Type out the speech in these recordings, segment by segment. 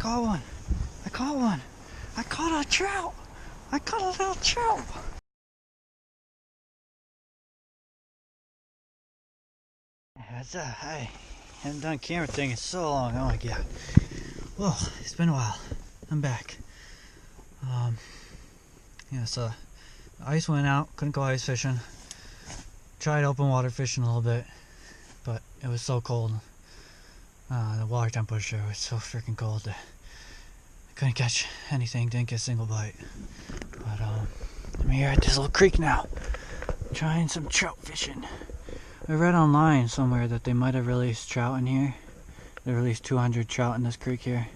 caught one. I caught one. I caught a trout. I caught a little trout. I haven't done a camera thing in so long. Oh my god. Well, it's been a while. I'm back. Yeah, so the ice went out. Couldn't go ice fishing. Tried open water fishing a little bit, but it was so cold. The water temperature was so freaking cold that I couldn't catch anything. Didn't get a single bite. But I'm here at this little creek now, trying some trout fishing. I read online somewhere that they might have released trout in here. They released 200 trout in this creek here.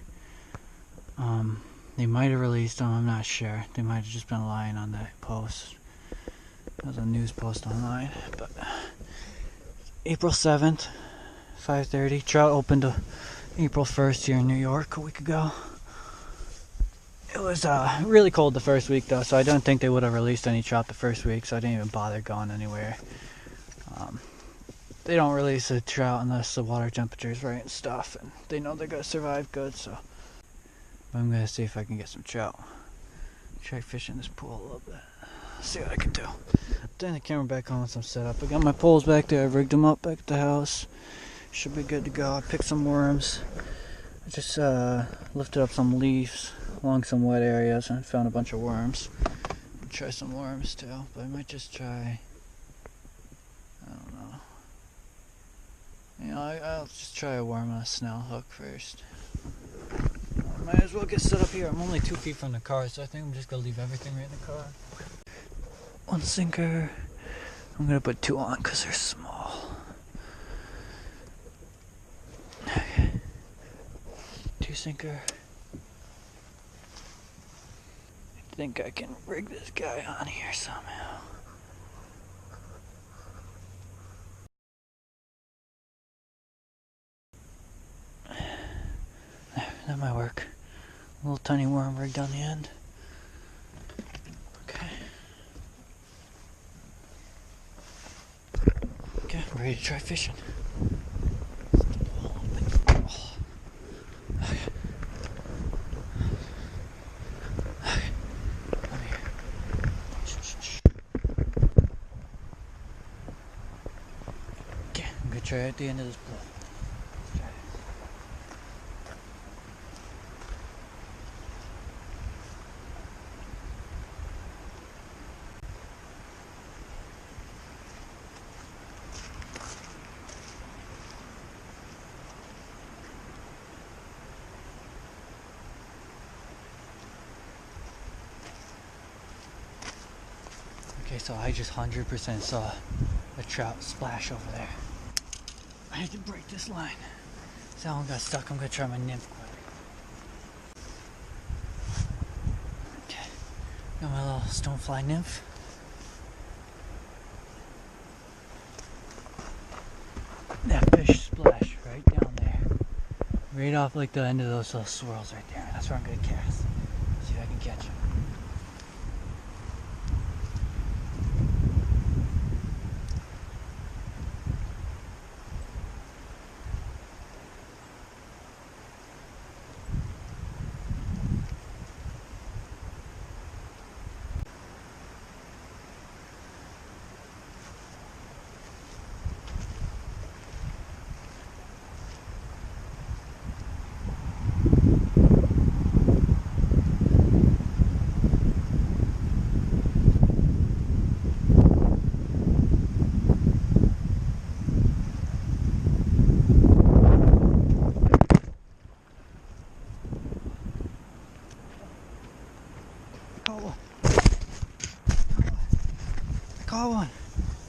They might have released them, I'm not sure. They might have just been lying on that post. It was a news post online. But April 7th, 5:30. Trout opened April 1st here in New York a week ago. It was really cold the first week though, so I don't think they would have released any trout the first week, so I didn't even bother going anywhere. They don't release a trout unless the water temperature is right and stuff, and they know they're gonna survive good. So I'm gonna see if I can get some trout. Try fishing this pool a little bit. See what I can do. Turn the camera back on once I'm set up. I got my poles back there. I rigged them up back at the house. Should be good to go. I picked some worms. I just lifted up some leaves along some wet areas and found a bunch of worms. I'll try some worms too, but I might just try. I don't know. You know, I'll just try a worm on a snell hook first. I might as well get set up here. I'm only 2 feet from the car, so I think I'm just gonna leave everything right in the car. One sinker. I'm gonna put 2 on because they're small. Okay. 2 sinker. I think I can rig this guy on here somehow. That might work. A little tiny worm rigged on the end. Okay. Okay, I'm ready to try fishing. Okay. Okay. Come here. Shh. Okay, I'm gonna try at the end of this pool. Okay, so I just 100% saw a trout splash over there. I had to break this line. So that one got stuck. I'm gonna try my nymph quick. Okay, got my little stonefly nymph. That fish splashed right down there. Right off like the end of those little swirls right there. That's where I'm gonna cast. See if I can catch him.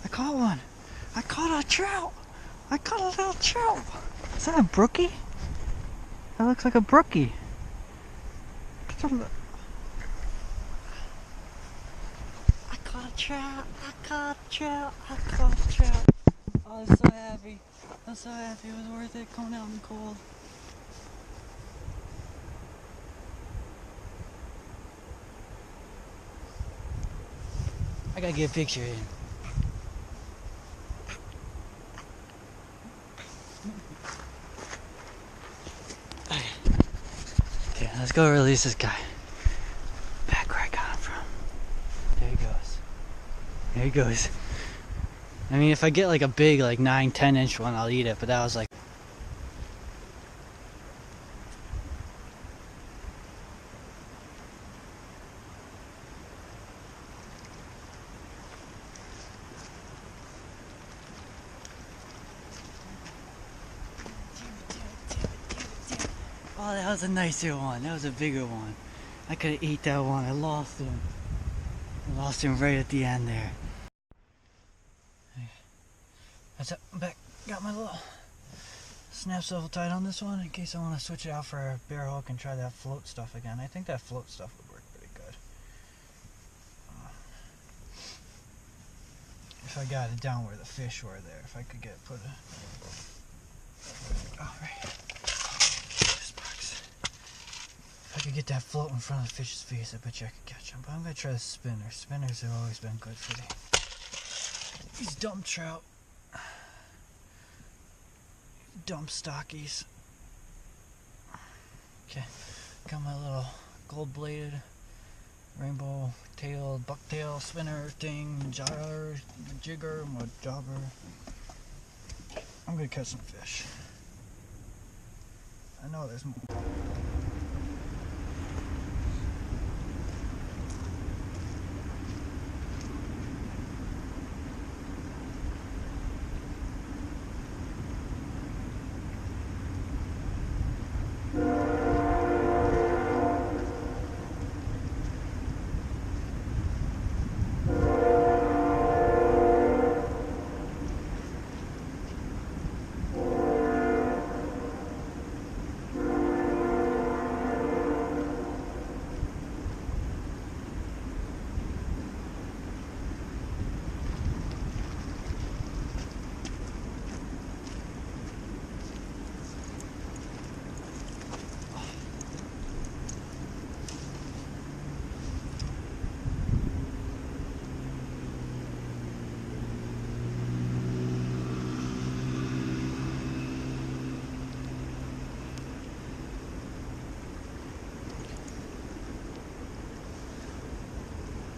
I caught one. I caught a trout. I caught a little trout. Is that a brookie? That looks like a brookie. I caught a trout. I caught a trout. I caught a trout. Oh, I'm so happy. I'm so happy. It was worth it coming out in the cold. I gotta get a picture of him. Okay, Okay, let's go release this guy. Back where I got him from. There he goes. There he goes. I mean, if I get like a big, like 9-10 inch one, I'll eat it, but that was like. Oh, that was a nicer one. That was a bigger one. I could have ate that one. I lost him. I lost him right at the end there. That's it. I'm back. Got my little snap swivel tied on this one in case I want to switch it out for a bare hook and try that float stuff again. I think that float stuff would work pretty good. If I got it down where the fish were there. If I could get put a... Oh, right. This box. If I could get that float in front of the fish's face, I bet you I could catch him. But I'm going to try the spinner. Spinners have always been good for these dumb trout. Dumb stockies. Okay, got my little gold-bladed, rainbow-tailed, bucktail spinner thing, jigger, my jobber. I'm gonna catch some fish. I know there's more.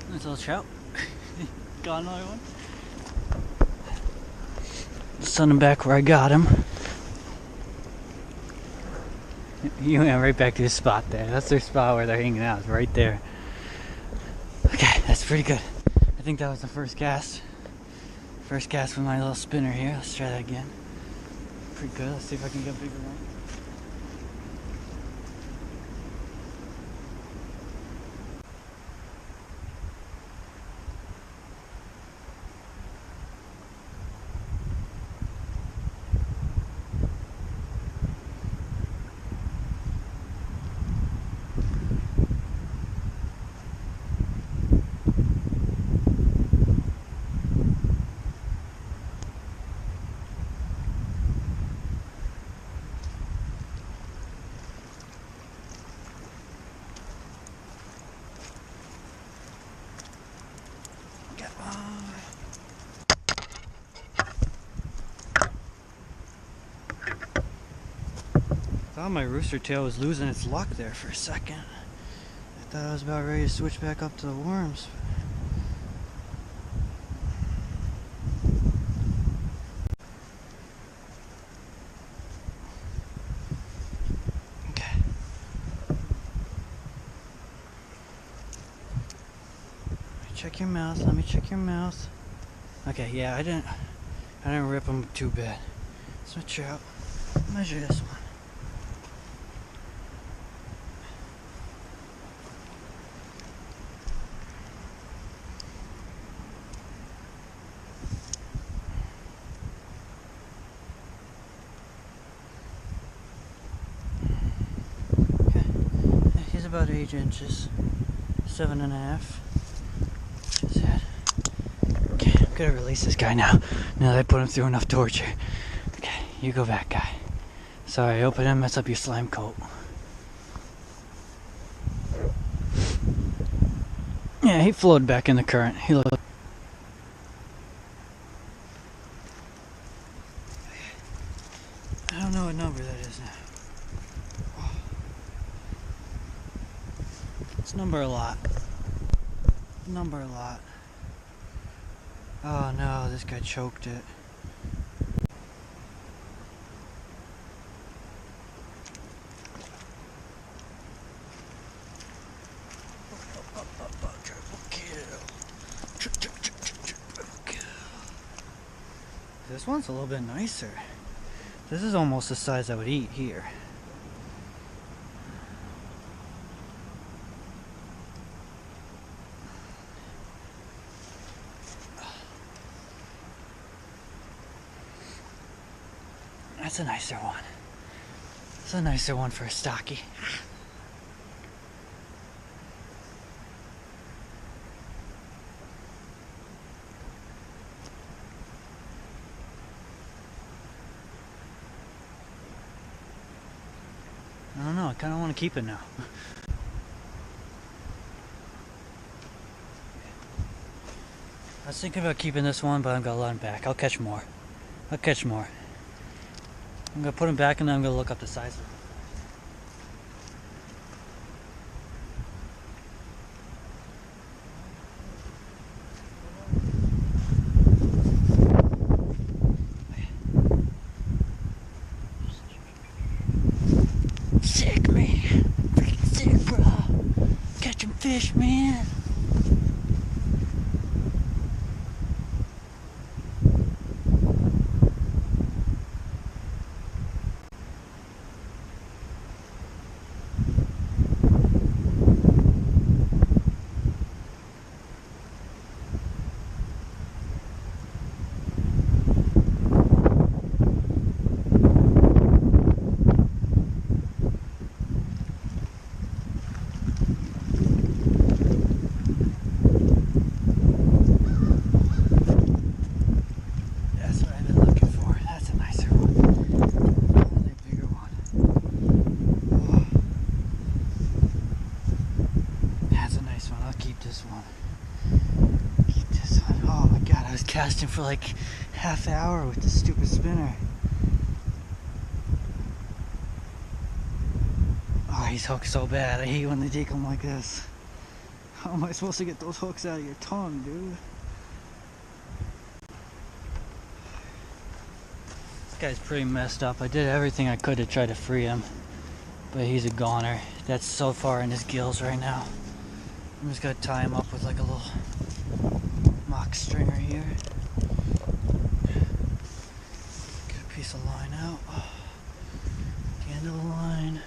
Nice little trout. Got another one. Send him back where I got him. You went right back to the spot there. That's their spot where they're hanging out. It's right there. Okay, that's pretty good. I think that was the first cast. First cast with my little spinner here. Let's try that again. Pretty good. Let's see if I can get a bigger one. I thought my rooster tail was losing its luck there for a second. I thought I was about ready to switch back up to the worms. Okay. Let me check your mouth. Let me check your mouth. Okay, yeah, I didn't rip them too bad. Switch out. Measure this one. About 8 inches, 7.5. His head. Okay, I'm gonna release this guy now. Now that I put him through enough torture. Okay, you go back, guy. Sorry, I hope I didn't mess up your slime coat. Yeah, he floated back in the current. He looked. I don't know what number that is now. Let's number a lot. Number a lot. Oh no, this guy choked it. This one's a little bit nicer. This is almost the size I would eat here. That's a nicer one. That's a nicer one for a stocky. I don't know, I kind of want to keep it now. I was thinking about keeping this one, but I'm gonna let him back. I'll catch more. I'll catch more. I'm gonna put him back and then I'm gonna look up the size of him. Sick, man. Freaking sick, bro. Catching fish, man. Casting for like half an hour with this stupid spinner. Oh, he's hooked so bad. I hate when they take them like this. How am I supposed to get those hooks out of your tongue, dude? This guy's pretty messed up. I did everything I could to try to free him, but he's a goner. That's so far in his gills right now. I'm just gonna tie him up with like a little mock stringer here. Get a piece of line out. The end of the line.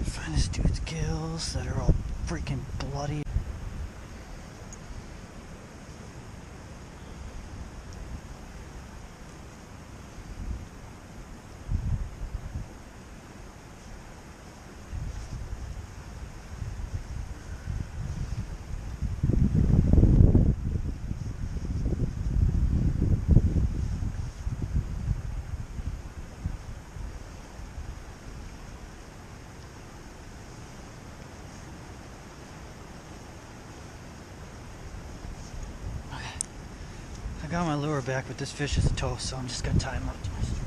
Find this dude's gills that are all freaking bloody. I got my lure back, but this fish is a toast, so I'm just gonna tie him up to my string.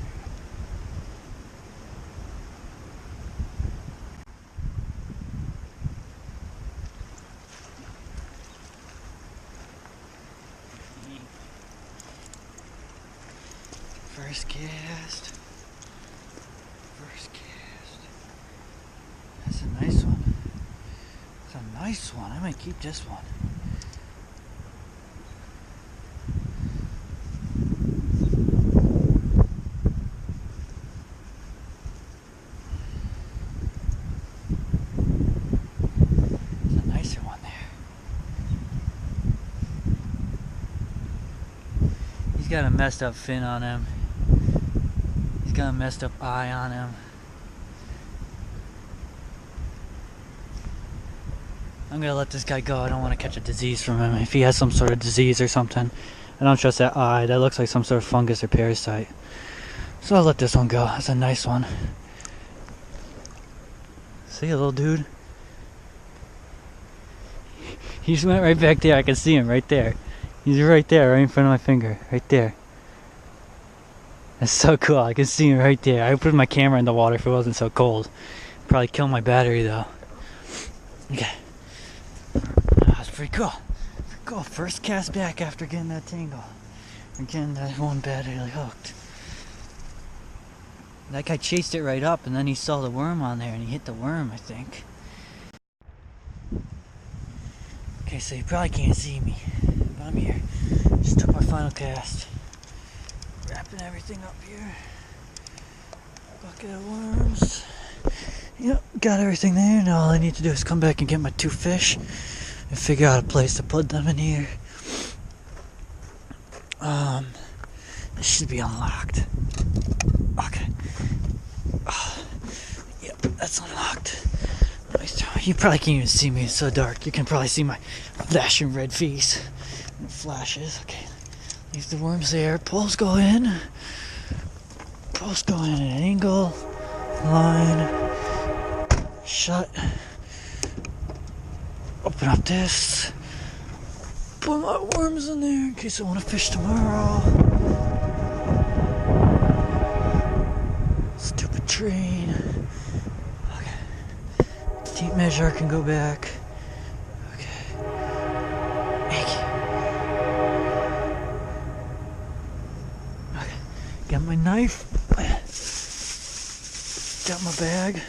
First cast. First cast. That's a nice one. That's a nice one. I might keep this one. He's got a messed up fin on him. He's got a messed up eye on him. I'm gonna let this guy go. I don't want to catch a disease from him. If he has some sort of disease or something, I don't trust that eye. That looks like some sort of fungus or parasite. So I'll let this one go. That's a nice one. See a little dude? He just went right back there. I can see him right there. He's right there, right in front of my finger. Right there. That's so cool. I can see him right there. I would put my camera in the water if it wasn't so cold. Probably kill my battery though. Okay. That's pretty cool. Pretty cool. First cast back after getting that tangle. Again, that one badly hooked. That guy chased it right up and then he saw the worm on there and he hit the worm, I think. Okay, so you probably can't see me, but I'm here. Just took my final cast. Wrapping everything up here. Bucket of worms. Yep, got everything there. Now all I need to do is come back and get my 2 fish and figure out a place to put them in here. This should be unlocked. Okay. Yep, that's unlocked. You probably can't even see me, it's so dark. You can probably see my flashing red face. It flashes. Okay. Leave the worms there. Poles go in. Poles go in at an angle. Line. Shut. Open up this. Put my worms in there in case I want to fish tomorrow. Stupid train. Okay. Tape measure can go back. Okay. Okay. Got my knife. Got my bag.